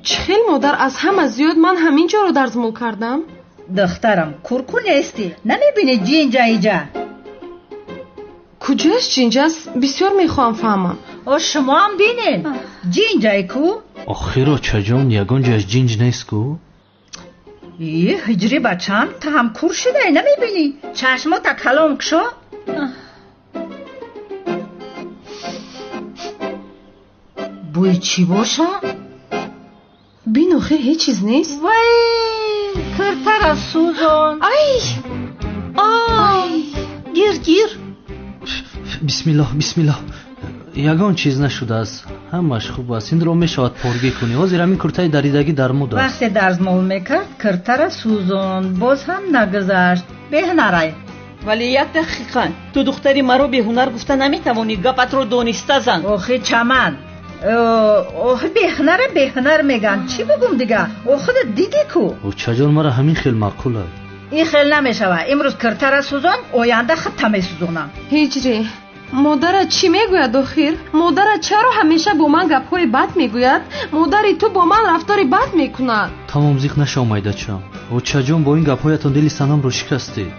Speaker 7: چخیل مادر از همه زیاد من همینجا رو درزمال کردم.
Speaker 6: دخترم کورکو نیستی نمیبینی جینجا ایجا؟
Speaker 7: کجاست جینجاست؟ بسیار میخوام فهمم.
Speaker 6: شما هم بینین جینجای کو؟
Speaker 12: آخیرا چجان یگان جاش جینج نیست کو؟
Speaker 6: هجری بچم تا هم کور شده نمیبینی؟ چشما تا کلام کشا؟ بوی چی باشه؟
Speaker 7: بین آخر هیچ چیز نیست.
Speaker 6: وای کرتر از سوزان.
Speaker 8: آی گیر
Speaker 12: بسم الله یگان چیز نشده است. همش خوب است. این رو میشود پرگی کنی. حاضر همین کرتای دریدگی در مود است.
Speaker 6: وقتی درزمال میکرد کرتر سوزان باز هم نگذشت. به نرای.
Speaker 8: ولی یک دقیقا تو دختری مرا به هنر گفته نمیتوانی گپت رو دانسته زن.
Speaker 6: آخه چمن آخه به هنر میگن چی بگم دیگه؟ آخه دیدی کو؟
Speaker 12: او چجان مرا همین خیل معقول است.
Speaker 6: این خیل نمیشوه. امروز کرتر سوزان آینده خط میسوزونم.
Speaker 7: هجری مادرت چی میگوید آخر؟ مادرت چرا همیشه با من گپ‌های بد میگوید؟ مادری تو با من رفتاری بد میکند.
Speaker 12: تمام زیخ نشو مایدچم. او چجان با این گپ‌هایتون دل سنم رو شکستی؟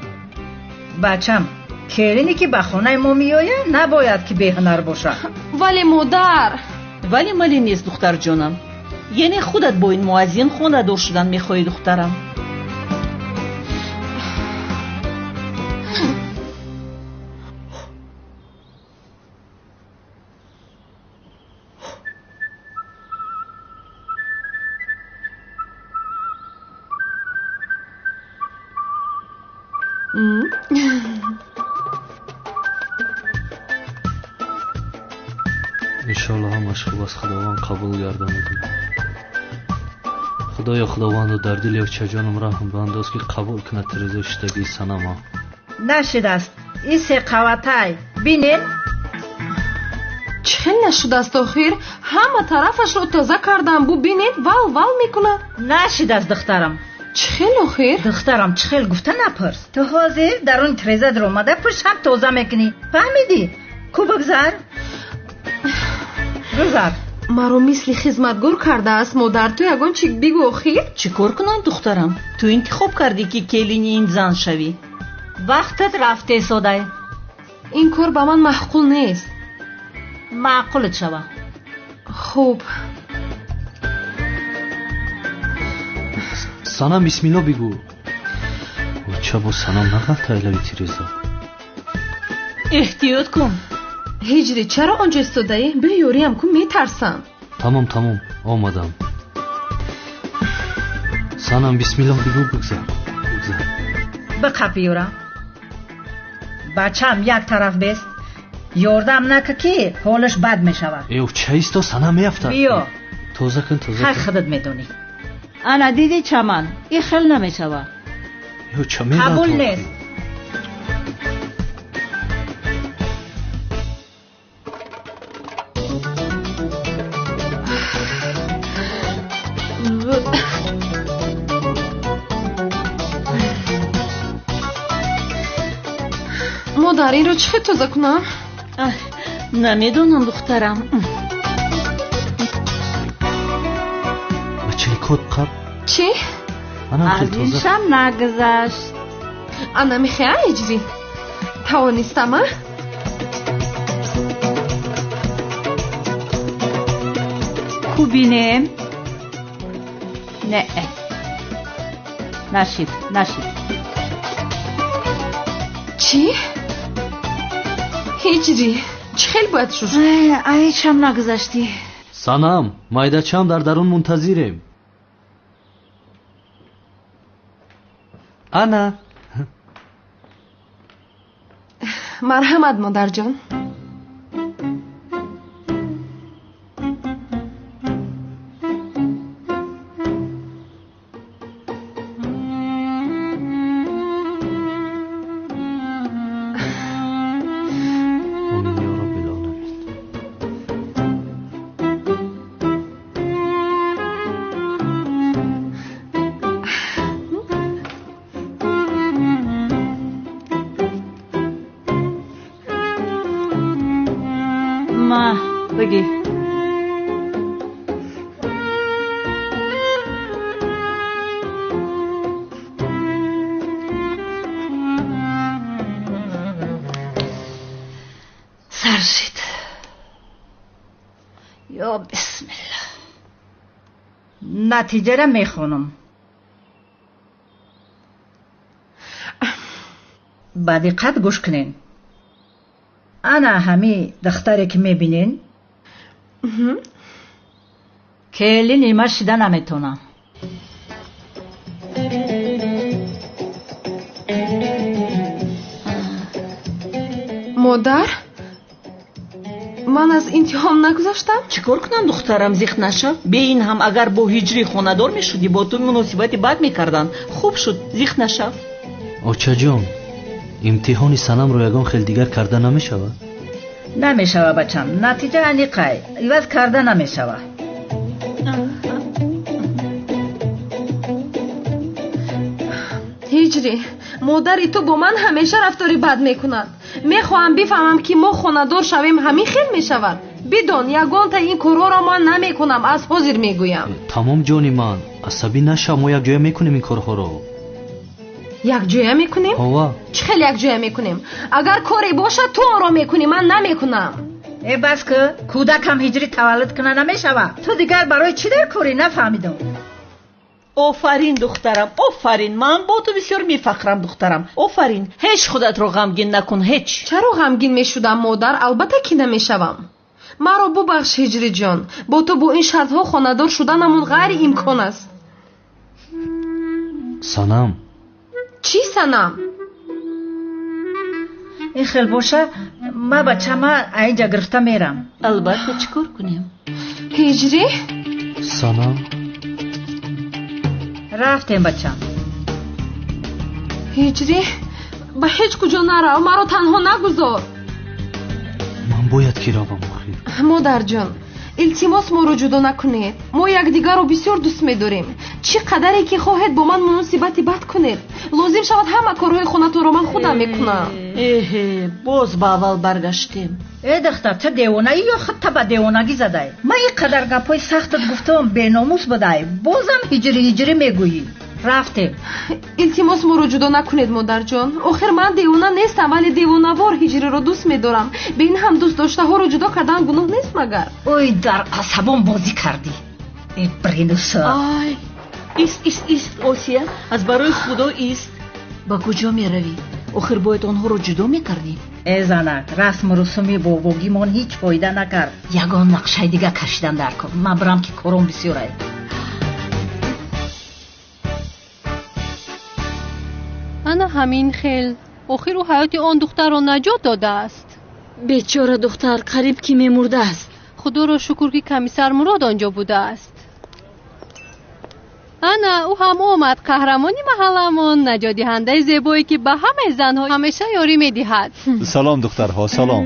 Speaker 6: بچم کلینی که به خانه ما میآید نباید که بهنر باشه.
Speaker 7: ولی مادر
Speaker 8: ولی مالی نیست دختر جانم. یعنی خودت با این موازین خونه دار شدن میخوای دخترم؟
Speaker 12: انشالله همش خوب است. خداوند قبول گردانه. خدایا خداوند در دل یک چجانم رحم به انداز که قبول کنه رضا شدگی سنما.
Speaker 6: نشد است. این سه قوتای بینین
Speaker 7: چی خیلی نشده است آخر همه طرفش رو تازه کردم ببینید ول میکنه
Speaker 6: نشید از دخترم
Speaker 7: چی خیلی آخر
Speaker 6: دخترم چی خیلی گفته نپرس تو حاضر در اون تریزه در اومده پشت هم تازه میکنی فهمیدی کو بگذر گذر
Speaker 7: مرا مثل خدمتگار کرده است مادر تو یگان چی بگو آخر
Speaker 8: چی کار کنم دخترم تو انتخاب کردی که کلینی این زن شوی
Speaker 6: وقتت رفته ساده
Speaker 7: این کار با من معقول نیست
Speaker 6: معقولت شوه
Speaker 7: خوب
Speaker 12: санам бисмилло бигӯ ча бо санам нағалта илави тиреза
Speaker 8: эҳтиёт кун
Speaker 7: ҳиҷри чаро онҷо истодаӣ биё ёриям кун метарсам
Speaker 12: тамом омадам санам бисмилло бигӯ бигзар
Speaker 6: биқапиёрам бачам як тараф бест ёрдам нака ки ҳолаш бад мешавад
Speaker 12: эв чаисто санам меафтад
Speaker 6: биё
Speaker 12: тоза кун
Speaker 6: ҳар худат медонӣ
Speaker 10: ана диди чаман ин хел намешавад
Speaker 12: ё ча меад
Speaker 6: қабул нест
Speaker 7: модар инро чӣ хел тоза кунам
Speaker 8: намедонам духтарам
Speaker 12: код қаб
Speaker 7: чӣ
Speaker 10: аз ин шам нагузашт
Speaker 7: ана мехоям ҳиҷри тавонистама
Speaker 10: ку бинем не нашид
Speaker 7: чӣ ҳиҷри чӣ хел бояд шуд
Speaker 10: аз ин шам нагузаштӣ
Speaker 12: санам майдачам дар дарун мунтазирем ана
Speaker 7: марҳамат модарҷон
Speaker 10: بگی سرشید یا بسم الله
Speaker 6: نتیجه را میخونم با دقت گوش کنین انا همی دختری که میبینین کلی نیمه شده نمیتونم
Speaker 7: مادر من از امتحان نگذاشتم
Speaker 8: چی کار کنم دخترم زیخ نشو به این هم اگر با هجری خاندار میشدی با تو مناسبت بد میکردن خوب شد زیخ نشو
Speaker 12: آچا جان امتحانی سنم رو یگان خیلی دیگر کرده نمیشود
Speaker 6: نمیشوه بچم نتیجه انیقای ایوز کرده نمیشوه
Speaker 7: هیجری مادری تو با من همیشه رفتاری بد میکند میخواهم بفهمم که ما خاندار شویم همین خیل میشود بدون یگان تا این کارها را من نمیکنم از حاضر میگویم
Speaker 12: تمام جانی من عصبی نشو ما یک جای میکنیم این کارها رو
Speaker 7: یک جای میکنیم؟ چه خیلی یک جای میکنیم اگر کاری باشه تو آن را میکنی من نمیکنم
Speaker 6: ای بس که کودکم هجری تولد کنه نمیشوه تو دیگر برای چی در کاری نفهمیدم
Speaker 8: آفرین دخترم آفرین من با تو بسیار میفخرم دخترم آفرین هیچ خودت رو غمگین نکن هیچ
Speaker 7: چرا غمگین میشدم مادر البته که نمیشوم مرا ببخش هجری جان با تو با این شرط ها خاندار شدنمون غیر امکان است
Speaker 12: سنم
Speaker 7: چی سنم
Speaker 6: این خیل باشه ما بچه ما اینجا گرفته میرم
Speaker 8: البته چیکار کنیم
Speaker 7: هجری
Speaker 12: سنم
Speaker 6: رفتیم بچم
Speaker 7: هجری ба ҳеҷ куҷо нарав, маро танҳо нагузор.
Speaker 12: ман бояд ки равам охир.
Speaker 7: модарҷон, илтимос моро ҷудо накунед. мо якдигарро бисёр дӯст медорем. чӣ қадаре ки хоҳед бо ман муносибати бад кунед. лозим шавад ҳама корҳои хонатонро ман худам мекунам.
Speaker 8: эҳе, боз ба аввал баргаштем.
Speaker 6: духтар, ту девонаӣ ё худта ба девонагӣ задай? ман ин қадар гапҳои сахтат гуфтам, беномус будай, бозам ҳиҷрӣ мегӯӣ. рафтем.
Speaker 7: илтимос моро ҷудо накунед модарҷон. охир ман девона нестам, вале девонавор ҳиҷриро дӯст медорам. бе ин ҳам дӯстдоштаҳоро ҷудо кардан гуноҳ нест магар?
Speaker 6: ой, дар асабон бозӣ кардӣ. бринуса.
Speaker 8: ай, ист осия, аз барои худо ист. ба куҷо меравӣ? охир бояд онҳоро ҷудо мекардем.
Speaker 6: занак, расму русуми бовогимон ҳеҷ фоида накард. ягон нақшаи дига кашидан дар кор. ман бирам ки кором бисёр аст.
Speaker 5: ана ҳамин хел охир ӯ ҳаёти он духтарро наҷот додааст.
Speaker 15: бечора духтар қариб ки мемурдааст.
Speaker 5: худоро шукр ки комиссар мурод онҷо будааст. ана ӯ ҳам омад, қаҳрамони маҳалламон, наҷотдиҳандаи зебое ки ба ҳамаи занҳо ҳамеша ёрӣ медиҳад.
Speaker 1: салом духтарҳо, салом.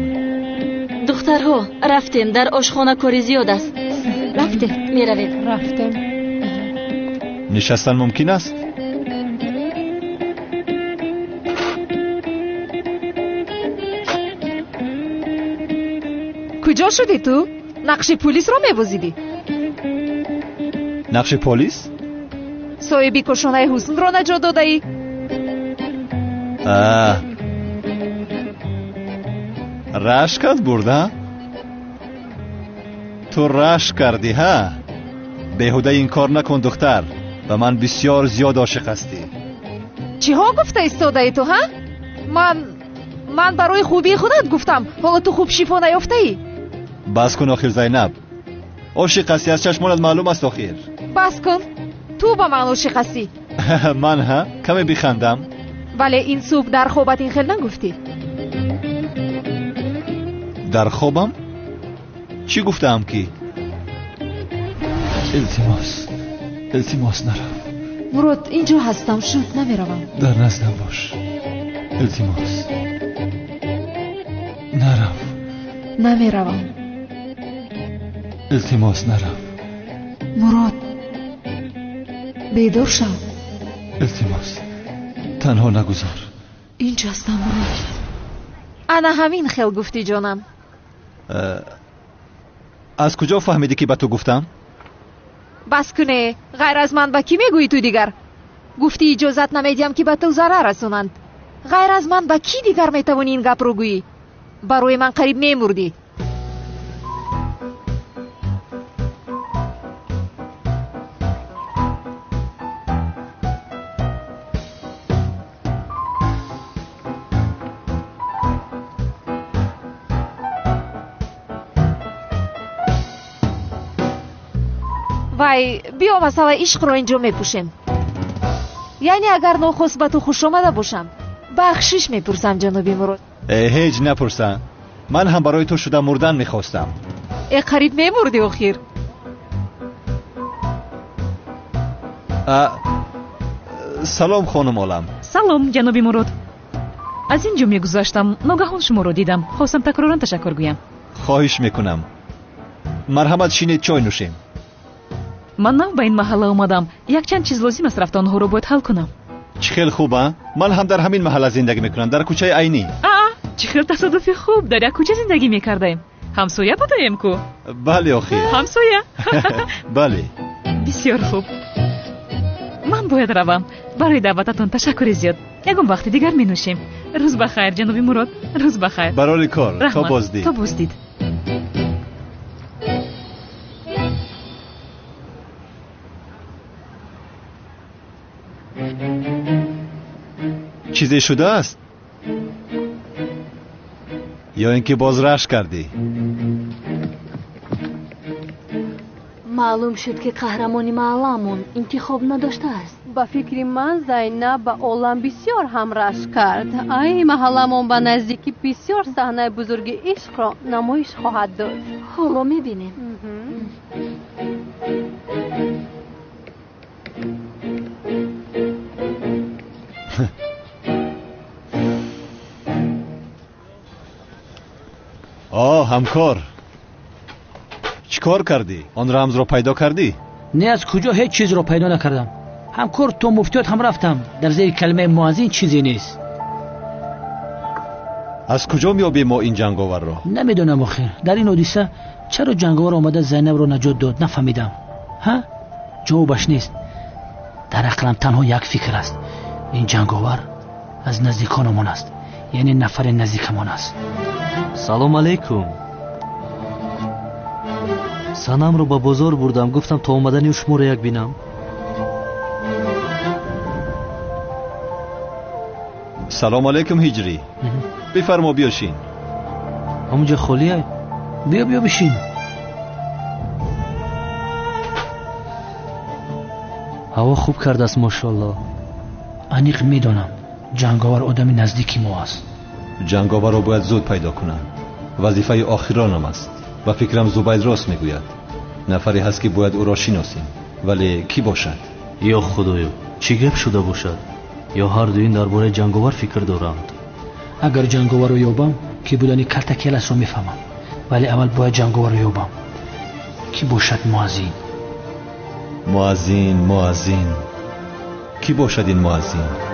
Speaker 15: духтарҳо, рафтем, дар ошхона кори зиёд аст. рафтем, меравед.
Speaker 5: рафтем.
Speaker 1: нишастан мумкин аст?
Speaker 2: куҷо шудӣ ту? нақши полисро мебозидӣ?
Speaker 1: нақши полис?
Speaker 2: соҳиби кошонаи ҳуснро наҷот додаӣ?
Speaker 1: рашкат бурда? ту рашк кардӣ, ҳа? беҳуда ин кор накун духтар. ба ман бисёр зиёд ошиқ ҳастӣ.
Speaker 2: чиҳо гуфта истодаӣ ту, ҳа? ман барои хубии худат гуфтам. ҳоло ту хуб шифо наёфтаӣ?
Speaker 1: бас кун охир Зайнаб. ошиқ ҳастӣ, аз чашмонат маълум аст охир.
Speaker 2: бас кун. ту ба ман ошиқ ҳастӣ.
Speaker 1: ман ҳа? каме бихандам.
Speaker 2: вале ин субҳ дар хобат ин хел нагуфтӣ?
Speaker 1: дар хобам? чӣ гуфтаам ки? илтимос нарав.
Speaker 2: мурод, инҷо ҳастам, шуд намеравам.
Speaker 1: дар наздам бош. илтимос нарав.
Speaker 2: намеравам.
Speaker 1: илтимос нарав.
Speaker 2: мурод, бедор шав.
Speaker 1: илтимос танҳо нагузор.
Speaker 2: инҷо ҳастам мурод. ана ҳамин хел гуфтӣ ҷонам.
Speaker 1: аз куҷо фаҳмидӣ ки ба ту гуфтам?
Speaker 2: бас куне, ғайр аз ман ба кӣ мегӯӣ ту дигар? гуфтӣ иҷозат намедиҳам ки ба ту зарар расонанд. ғайр аз ман ба кӣ дигар метавонӣ ин гапро гӯӣ? барои ман қариб мемурдӣ. вай, биё масъалаи ишқро инҷо мепӯшем. яъне агар нохост ба ту хушомада бошам, бахшиш мепурсам ҷаноби мурод.
Speaker 1: ҳеҷ напурса. ман ҳам барои ту шуда мурдан мехостам.
Speaker 2: қариб мемурдӣ охир.
Speaker 1: салом хонум Олам.
Speaker 18: салом ҷаноби мурод. аз ин ҷо мегузаштам, ногаҳон шуморо дидам. хостам такроран ташаккур гӯям.
Speaker 1: хоҳиш мекунам. марҳамат, шинед, чой нӯшем.
Speaker 18: ман нав ба ин маҳалла омадам. якчанд чиз лозим аст рафта онҳоро бояд ҳал кунам.
Speaker 1: чӣ хел хуб, а? ман ҳам дар ҳамин маҳалла зиндагӣ мекунам, дар кӯчаи айнӣ.
Speaker 18: чӣ хел тасодуфи хуб, дар як кӯча зиндагӣ мекардаем. ҳамсоя будаем ку?
Speaker 1: бале охир.
Speaker 18: ҳамсоя.
Speaker 1: бале.
Speaker 18: бисёр хуб. ман бояд равам. барои даъвататон ташаккури зиёд. ягон вақти дигар менӯшем. рӯз бахайр ҷаноби мурод. рӯз бахайр.
Speaker 1: барори кор. то боздид.
Speaker 18: то боздид.
Speaker 1: чизе шудааст? ё ин ки боз рашк кардӣ?
Speaker 15: маълум шуд ки қаҳрамони маҳалламон интихоб надоштааст.
Speaker 5: ба фикри ман Зайнаб ба Олам бисёр ҳам рашк кард. ай маҳалламон ба наздикӣ бисёр саҳнаи бузурги ишқро намоиш хоҳад дод.
Speaker 15: ҳоло мебинем.
Speaker 1: همکار چیکار کردی؟ آن رمز رو پیدا کردی؟
Speaker 4: نه از کجا هیچ چیز رو پیدا نکردم. همکار تو مفتیات هم رفتم، در زیر کلمه مؤذن چیزی نیست.
Speaker 1: از کجا میابی ما این جنگاور رو؟
Speaker 4: نمیدونم آخر در این حادثه چرا جنگاور آمده زینب رو نجات داد نفهمیدم. ها؟ جوابش نیست. در عقلم تنها یک فکر است. این جنگاور از نزدیکانمان است، یعنی نفر نزدیکمان است.
Speaker 12: سلام علیکم. سنم رو با بازار بردم، گفتم تا اومدنی شما رو یک بینم.
Speaker 1: سلام علیکم هجری. بفرما بیاشین.
Speaker 4: همونجا خالیه. بیا بشین.
Speaker 12: هوا خوب کرده است ماشاءالله.
Speaker 4: انیق میدونم جنگاور آدمی نزدیکی ما است.
Speaker 1: جنگاور رو باید زود پیدا کنم. وظیفه آخرانم است و فکرم زبید راست میگوید. نفری هست که باید او را شناسیم، ولی کی باشد؟
Speaker 12: یا خدایا چی گپ شده باشد؟ یا هر دو این درباره جنگاور فکر دارند؟
Speaker 4: اگر جنگاور رو یابم کی بودنی کلتکیلش رو میفهمم، ولی اول باید جنگاور رو یابم. کی باشد؟
Speaker 1: مؤذن کی باشد این مؤذن؟